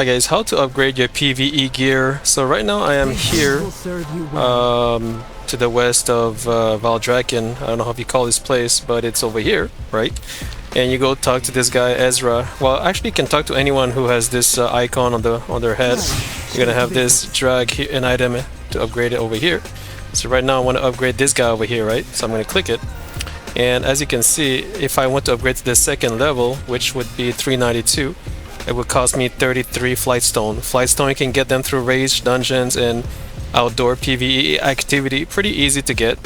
Hi guys, how to upgrade your PvE gear. So right now I am here to the west of Valdraken. I don't know how you call this place, but it's over here, right? And you go talk to this guy Ezra. Well, actually you can talk to anyone who has this icon on their head. You're gonna have this drag an item to upgrade it over here. So right now I want to upgrade this guy over here, right? So I'm gonna click it. And as you can see, if I want to upgrade to the second level, which would be 392, it would cost me 33 Flightstone. Flightstone, you can get them through raids, dungeons, and outdoor PvE activity. Pretty easy to get.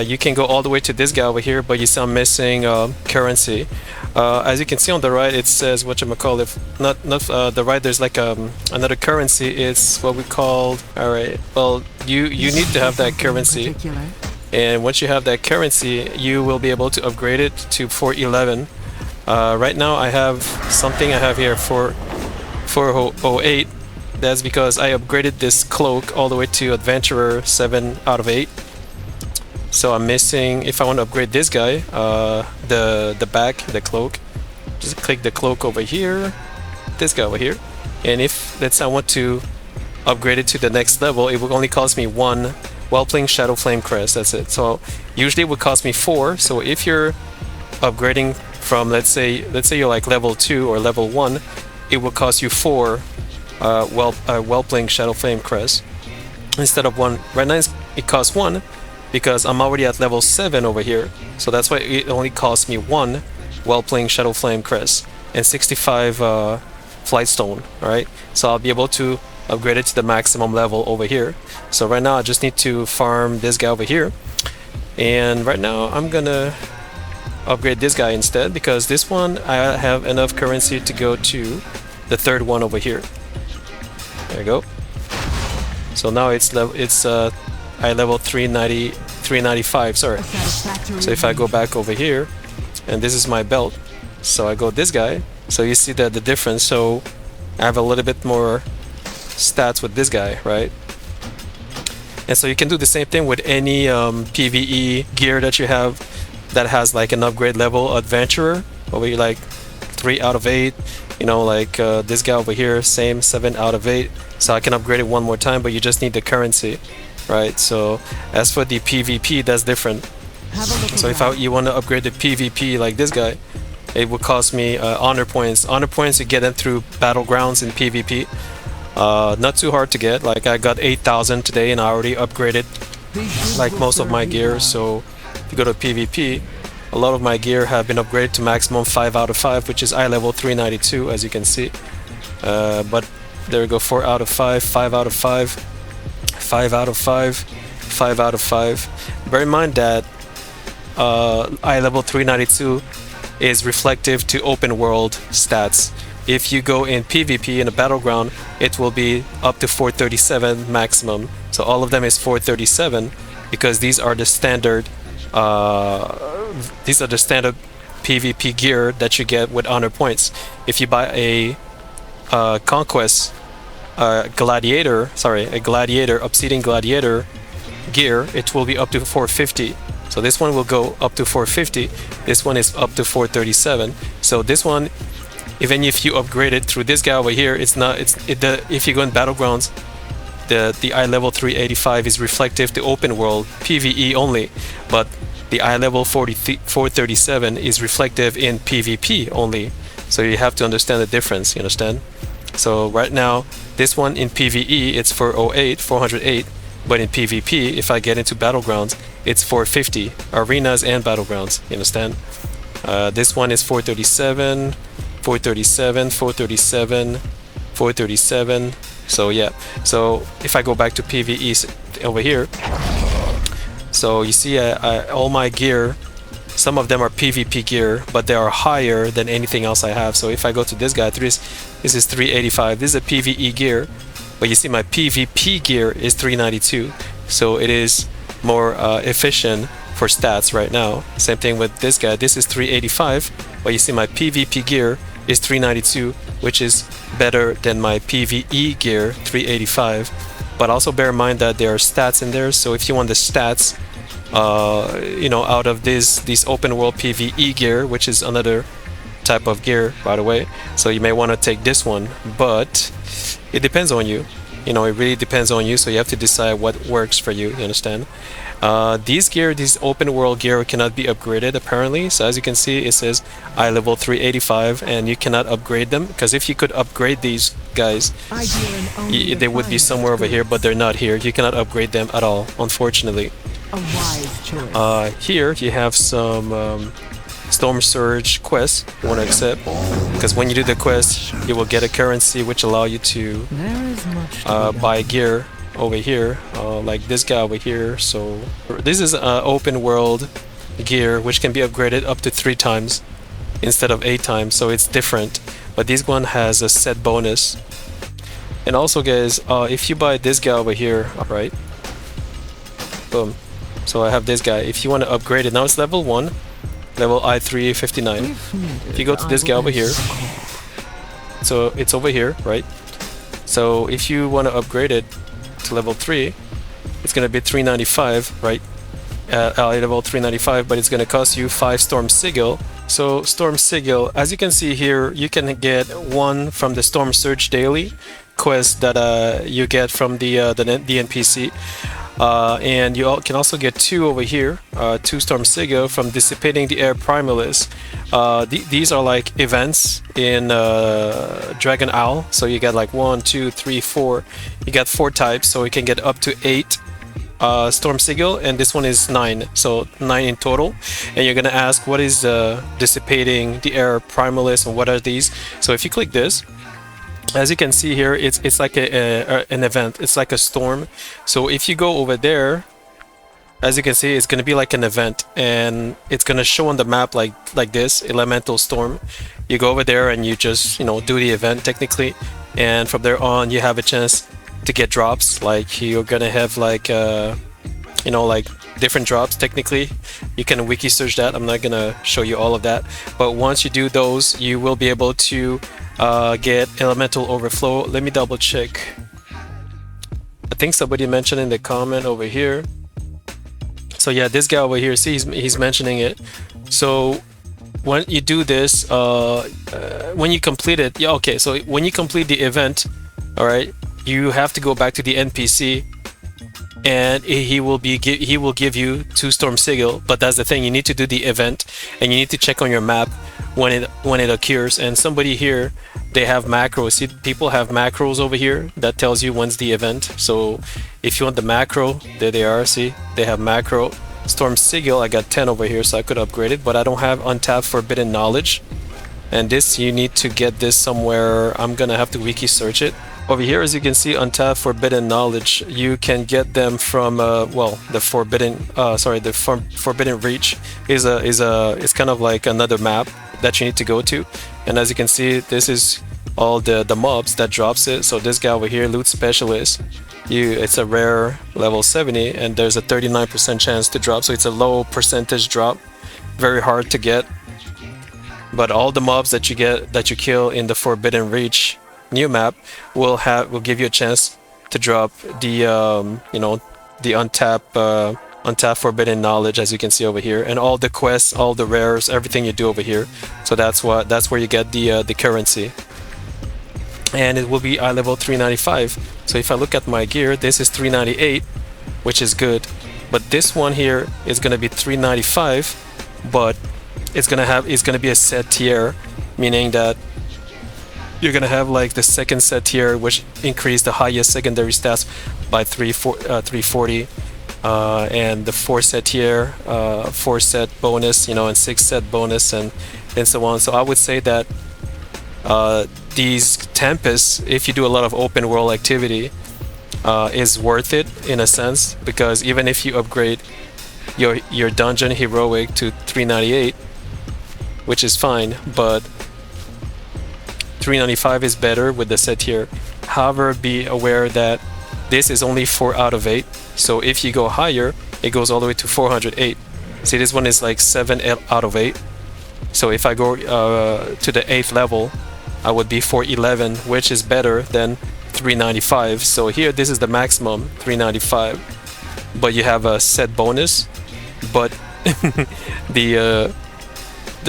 You can go all the way to this guy over here, but you see I'm missing currency. As you can see on the right, it says whatchamacallit. Not the right. There's like another currency. It's what we called. All right. Well, you need to have that currency, and once you have that currency, you will be able to upgrade it to 411. Right now I have something I have here for 408. That's because I upgraded this cloak all the way to Adventurer 7 out of 8. So I'm missing, if I want to upgrade this guy, the back, the cloak, just click the cloak over here, this guy over here. And if, let's say I want to upgrade it to the next level, it will only cost me 1 while playing Shadow Flame Crest, that's it. So usually it would cost me 4, so if you're upgrading from let's say you're like level 2 or level 1, it will cost you 4 while playing Shadow Flame Crest instead of 1. Right now it costs 1 because I'm already at level 7 over here, so that's why it only costs me 1 while playing Shadow Flame Crest and 65 Flightstone. Alright, so I'll be able to upgrade it to the maximum level over here. So right now I just need to farm this guy over here, and right now I'm gonna upgrade this guy instead, because this one I have enough currency to go to the third one over here. There you go. So now it's I level 395, sorry. So if I go back over here, and this is my belt, so I go this guy, so you see the difference. So I have a little bit more stats with this guy, right? And so you can do the same thing with any PvE gear that you have that has like an upgrade level. Adventurer over here, like 3 out of 8, you know, like this guy over here, same 7 out of 8. So I can upgrade it one more time, but you just need the currency, right? So as for the PvP, that's different. So if you want to upgrade the PvP like this guy, it would cost me honor points. Honor points, you get them through battlegrounds in PvP. Not too hard to get. Like I got 8,000 today and I already upgraded like most of my gear. So if you go to PvP, a lot of my gear have been upgraded to maximum 5 out of 5, which is eye level 392, as you can see. But there we go, 4 out of 5, 5 out of 5, 5 out of 5, 5 out of 5. Bear in mind that eye level 392 is reflective to open world stats. If you go in PvP in a battleground, it will be up to 437 maximum. So all of them is 437 because these are the standard PvP gear that you get with honor points. If you buy a conquest gladiator, obsidian gladiator gear, it will be up to 450. So this one will go up to 450. This one is up to 437. So this one, even if you upgrade it through this guy over here, if you go in battlegrounds, the eye level 385 is reflective to open world PvE only, but the eye level 437 is reflective in PvP only. So you have to understand the difference, you understand? So right now, this one in PvE, it's 408, but in PvP, if I get into battlegrounds, it's 450, arenas and battlegrounds, you understand? This one is 437, 437, 437, 437. So yeah, so if I go back to PvE over here, so you see all my gear, some of them are PvP gear, but they are higher than anything else I have. So if I go to this guy, this is 385, this is a PvE gear, but you see my PvP gear is 392, so it is more efficient for stats right now. Same thing with this guy, this is 385, but you see my PvP gear is 392, which is better than my PvE gear 385. But also bear in mind that there are stats in there, so if you want the stats you know, out of these open world PvE gear, which is another type of gear, by the way, so you may want to take this one, but it depends on you. You know, it really depends on you, so you have to decide what works for you, you understand? These open world gear cannot be upgraded apparently, so as you can see it says I level 385 and you cannot upgrade them, because if you could upgrade these guys, they would be somewhere over here, but they're not here. You cannot upgrade them at all, unfortunately. Here you have some Storm Surge quests you want to accept, because when you do the quest you will get a currency which allow you to buy gear over here, like this guy over here. So this is open world gear which can be upgraded up to 3 times instead of 8 times, so it's different, but this one has a set bonus. And also guys, if you buy this guy over here, right, boom, so I have this guy. If you want to upgrade it, now it's level 1, level I359. If you go to this guy over here, so it's over here, right? So if you want to upgrade it to level 3, it's going to be 395, right? Level 395, but it's going to cost you 5 Storm Sigil. So Storm Sigil, as you can see here, you can get 1 from the Storm Surge daily quest that you get from the NPC. And you can also get 2 over here, 2 Storm Sigil from Dissipating the Air Primalist. These are like events in Dragon Owl, so you get like 1, 2, 3, 4. You got 4 types, so you can get up to 8 Storm Sigil, and this one is 9, so 9 in total. And you're gonna ask, what is Dissipating the Air Primalist and what are these? So if you click this, as you can see here, it's like an event. It's like a storm. So if you go over there, as you can see, it's going to be like an event, and it's going to show on the map like this, elemental storm. You go over there and you just, you know, do the event technically, and from there on you have a chance to get drops. Like you're going to have like you know, like different drops technically. You can wiki search that. I'm not going to show you all of that, but once you do those, you will be able to get elemental overflow. Let me double check. I think somebody mentioned in the comment over here. So yeah, this guy over here, see, he's mentioning it. So when you do this, when you complete it, yeah, okay, so when you complete the event, all right, you have to go back to the NPC, and he will give you 2 Storm Sigil. But that's the thing, you need to do the event, and you need to check on your map when it occurs. And somebody here, they have macros. See, people have macros over here that tells you when's the event. So if you want the macro, there they are. See, they have macro. Storm Sigil, I got 10 over here, so I could upgrade it, but I don't have untapped Forbidden Knowledge. And this, you need to get this somewhere. I'm gonna have to wiki search it. Over here, as you can see, untapped Forbidden Knowledge, you can get them from well, the Forbidden Reach is kind of like another map that you need to go to. And as you can see, this is all the mobs that drops it. So this guy over here, Loot Specialist, it's a rare level 70, and there's a 39% chance to drop, so it's a low percentage drop, very hard to get. But all the mobs that you kill in the Forbidden Reach new map will give you a chance to drop the you know, the untapped Forbidden Knowledge, as you can see over here, and all the quests, all the rares, everything you do over here. So that's where you get the currency, and it will be level 395. So if I look at my gear, this is 398, which is good, but this one here is going to be 395, but it's gonna be a set tier, meaning that you're gonna have like the second set tier, which increase the highest secondary stats by 340, and the 4 set tier, 4 set bonus, you know, and 6 set bonus, and so on. So I would say that these Tempests, if you do a lot of open world activity, is worth it in a sense, because even if you upgrade your dungeon heroic to 398, which is fine, but 395 is better with the set here. However, be aware that this is only 4 out of 8, so if you go higher, it goes all the way to 408. See, this one is like 7 out of 8, so if I go to the 8th level, I would be 411, which is better than 395. So here, this is the maximum, 395, but you have a set bonus, but the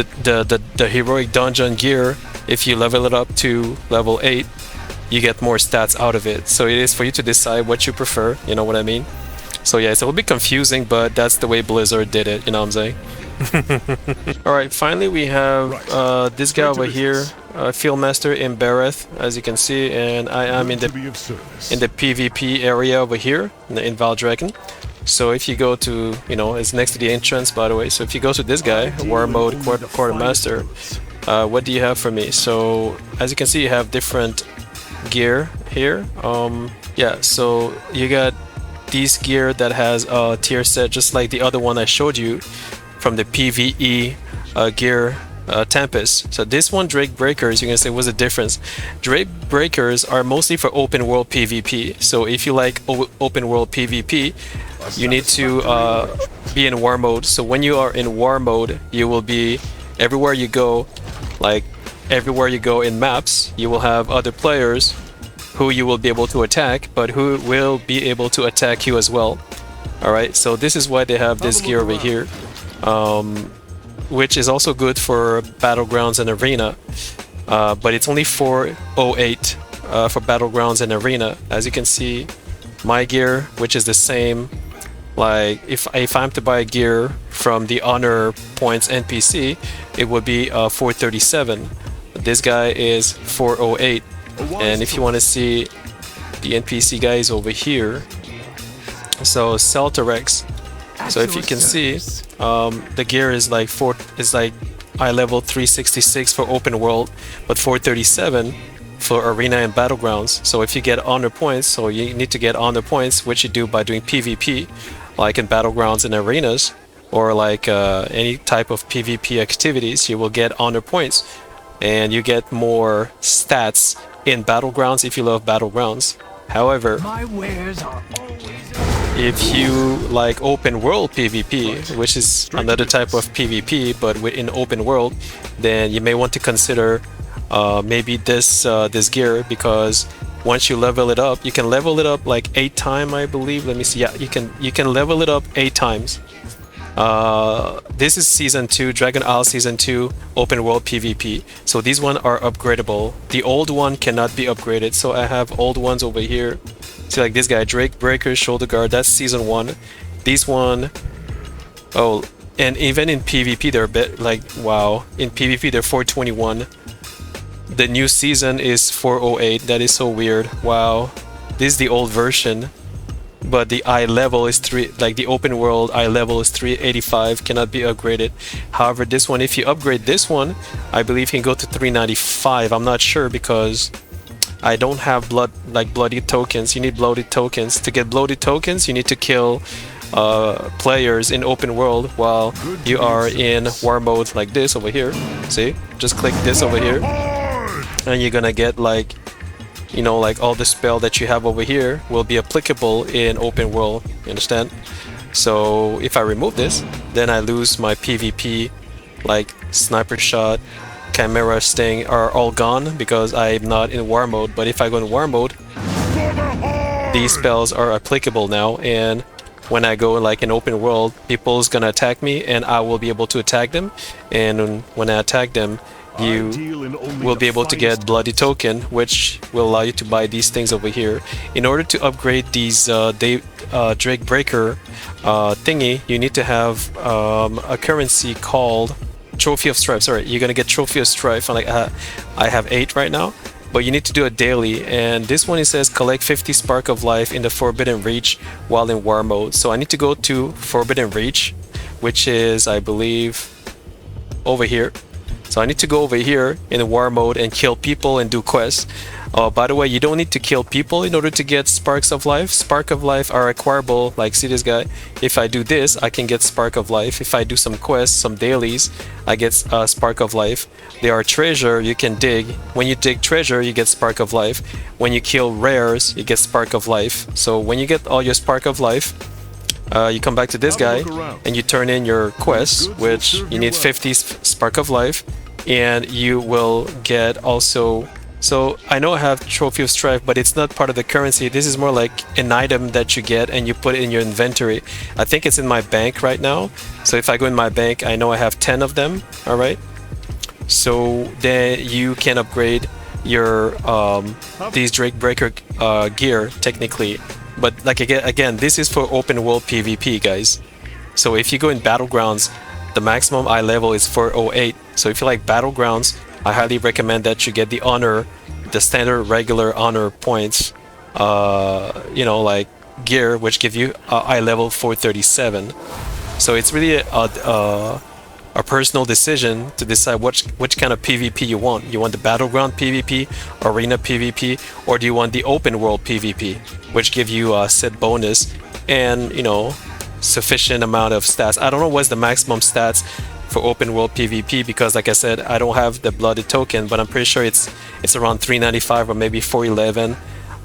the heroic dungeon gear, if you level it up to level 8, you get more stats out of it. So it is for you to decide what you prefer, you know what I mean? So yeah, it's a little bit confusing, but that's the way Blizzard did it, you know what I'm saying? Alright, finally we have this guy over here, Fieldmaster in Bareth, as you can see, and I am in the PvP area over here in Valdraken. So if you go to, you know, it's next to the entrance, by the way. So if you go to this guy, War Mode Quartermaster, what do you have for me? So as you can see, you have different gear here. Yeah, so you got these gear that has a tier set, just like the other one I showed you from the PvE gear Tempest. So this one, Drakebreakers, you're gonna say, what's the difference? Drakebreakers are mostly for open world PvP. So if you like open world PvP, you need to be in war mode. So when you are in war mode, you will be everywhere you go, like everywhere you go in maps, you will have other players who you will be able to attack, but who will be able to attack you as well. Alright, so this is why they have this gear over here, which is also good for Battlegrounds and Arena, but it's only 408 for Battlegrounds and Arena. As you can see, my gear, which is the same, like if I'm to buy gear from the Honor Points NPC, it would be 437. This guy is 408. And if you want to see the NPC guys over here, so Celtarex. So if you can see, the gear is like eye level 366 for open world, but 437 for arena and battlegrounds. So if you get honor points, so you need to get honor points, which you do by doing PvP, like in battlegrounds and arenas, or like any type of PvP activities, you will get honor points, and you get more stats in battlegrounds if you love battlegrounds. However, if you like open world PvP, which is another type of PvP but in open world, then you may want to consider maybe this gear, because once you level it up, you can level it up like 8 times, I believe. Let me see. Yeah, you can level it up 8 times. This is Season 2, Dragon Isle Season 2, Open World PvP. So these ones are upgradable. The old one cannot be upgraded, so I have old ones over here. See, like this guy, Drakebreaker Shoulder Guard, that's Season 1. These one, oh, and even in PvP they're a bit like, wow, in PvP they're 421. The new season is 408, that is so weird, wow. This is the old version. But the eye level is the open world eye level is 385, cannot be upgraded. However, this one, if you upgrade this one, I believe you can go to 395. I'm not sure because I don't have bloody tokens. You need bloated tokens. To get bloated tokens, you need to kill players in open world while you are in war mode, like this over here. See? Just click this over here, and you're gonna get like, you know, like all the spell that you have over here will be applicable in open world, you understand? So if I remove this, then I lose my PvP, like sniper shot, chimera sting are all gone because I'm not in war mode. But if I go in war mode, these spells are applicable now, and when I go like in open world, people's gonna attack me and I will be able to attack them, and when I attack them, you will be able to get bloody token, which will allow you to buy these things over here. In order to upgrade these Drakebreaker thingy, you need to have a currency called Trophy of Strife. Sorry, you're gonna get Trophy of Strife. Like I have 8 right now, but you need to do it daily. And this one, it says collect 50 Spark of Life in the Forbidden Reach while in war mode. So I need to go to Forbidden Reach, which is, I believe, over here. So I need to go over here in war mode and kill people and do quests. By the way, you don't need to kill people in order to get Sparks of Life. Spark of Life are acquirable, like see this guy. If I do this, I can get Spark of Life. If I do some quests, some dailies, I get Spark of Life. They are treasure you can dig. When you dig treasure, you get Spark of Life. When you kill rares, you get Spark of Life. So when you get all your Spark of Life, you come back to this guy and you turn in your quests, which you need 50 Spark of Life, and you will get also. So I know I have Trophy of Strife, but it's not part of the currency. This is more like an item that you get and you put it in your inventory. I think it's in my bank right now. So if I go in my bank, I know I have 10 of them. All right. so then you can upgrade your these Drakebreaker gear technically. But like again, this is for open world PvP, guys. So if you go in battlegrounds, the maximum eye level is 408. So if you like battlegrounds, I highly recommend that you get the honor, the standard regular honor points, you know, like gear, which give you eye level 437. So it's really a personal decision to decide which kind of PvP you want. You want the battleground PvP, arena PvP, or do you want the open world PvP, which give you a set bonus and, you know, sufficient amount of stats. I don't know what's the maximum stats for open world PvP, because like I said, I don't have the blooded token, but I'm pretty sure it's around 395 or maybe 411.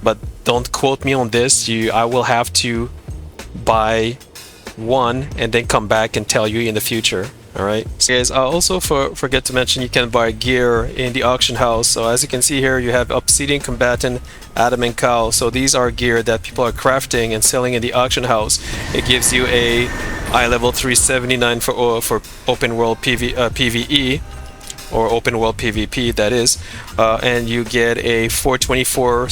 But don't quote me on this. I will have to buy one and then come back and tell you in the future. Alright, so guys, I also forget to mention you can buy gear in the auction house. So as you can see here, you have Obsidian Combatant, Adam and Cow. So these are gear that people are crafting and selling in the auction house. It gives you a eye level 379 for open world PvE, or open world PvP, that is, and you get a 424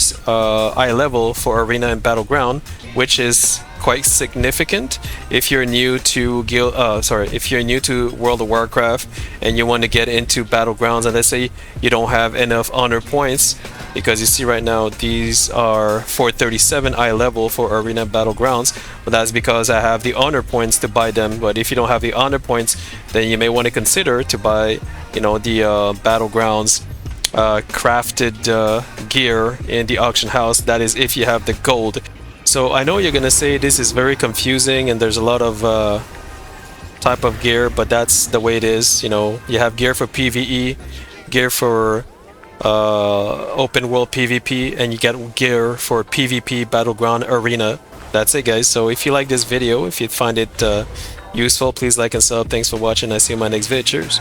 eye level for arena and battleground, which is quite significant if you're new to if you're new to World of Warcraft and you want to get into battlegrounds, and let's say you don't have enough honor points, because you see right now these are 437 eye level for arena battlegrounds, but that's because I have the honor points to buy them. But if you don't have the honor points, then you may want to consider to buy, you know, the battlegrounds crafted gear in the auction house. That is if you have the gold. So I know you're gonna say this is very confusing and there's a lot of type of gear, but that's the way it is. You know, you have gear for PvE, gear for open world PvP, and you get gear for PvP, battleground, arena. That's it, guys. So if you like this video, if you find it useful, please like and sub. Thanks for watching. I see you in my next video. Cheers.